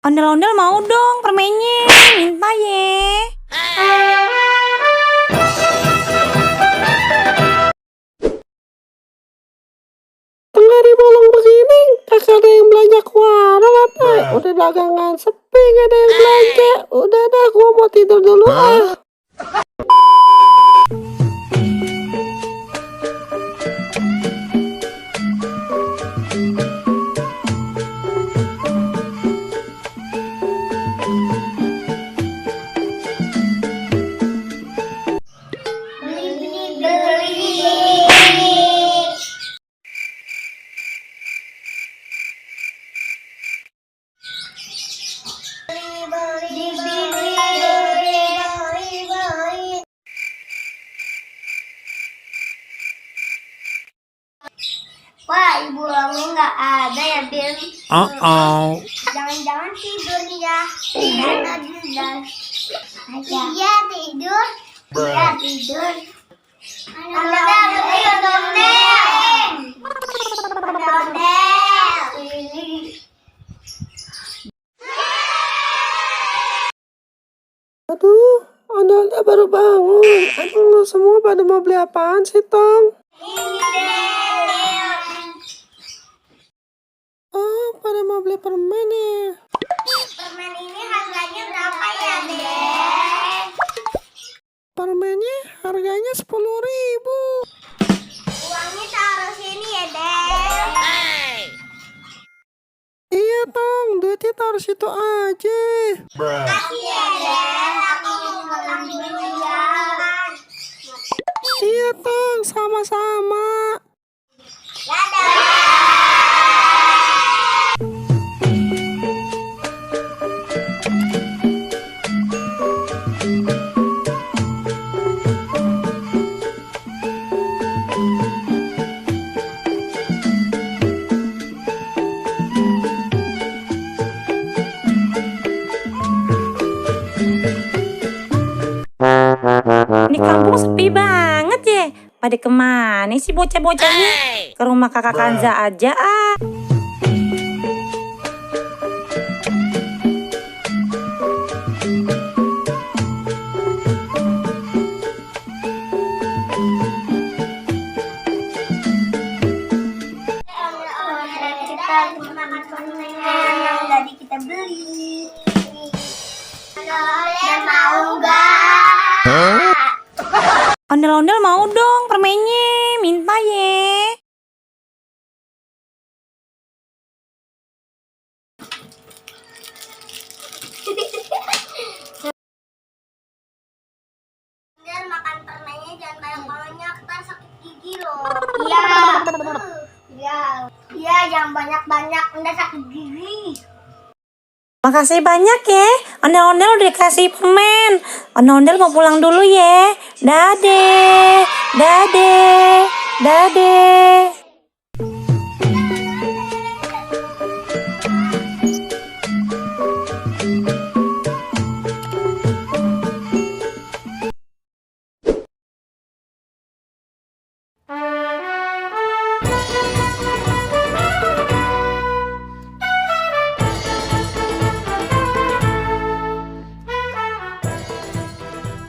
Ondel-ondel mau dong permennya, minta ye. Tengah di bolong begini, kakak ada yang belanja ke warung apa? Udah dagangan sepi, gak ada yang belanja. Udah dah, gua mau tidur dulu ah. Wah, ibu Romi nggak ada ya, Bil? Jangan-jangan tidur ya. Karena tidur. Iya, tidur. Iya, tidur. Aduh, Anda baru bangun. Emang lu semua pada mau beli apaan sih, Tong? Oh, pada mau beli permen ya? Permen ini harganya berapa ya, Dek? Permennya harganya 10.000. Uangnya taruh sini ya, Dek. Iya, Tong, duitnya taruh situ aja. Kasih ya, Dek. Aku mau pulang dulu ya. Iya, Tong, sama-sama. Dadah. Ini kampung sepi banget ya. Pada kemana sih bocah-bocahnya? Ke rumah kakak Kanza aja ah. Kita makan permen yang tadi kita beli. Ondel mau gak? Ondel-ondel mau dong permennya, minta ye. Ondel makan permennya jangan banyak-banyak, ntar sakit gigi loh. Iya. Iya. Iya, jangan banyak-banyak, ntar sakit gigi. Makasih banyak ya. Ondel-ondel udah dikasih permen. Ondel-ondel mau pulang dulu ya. Dade. Dade. Dade.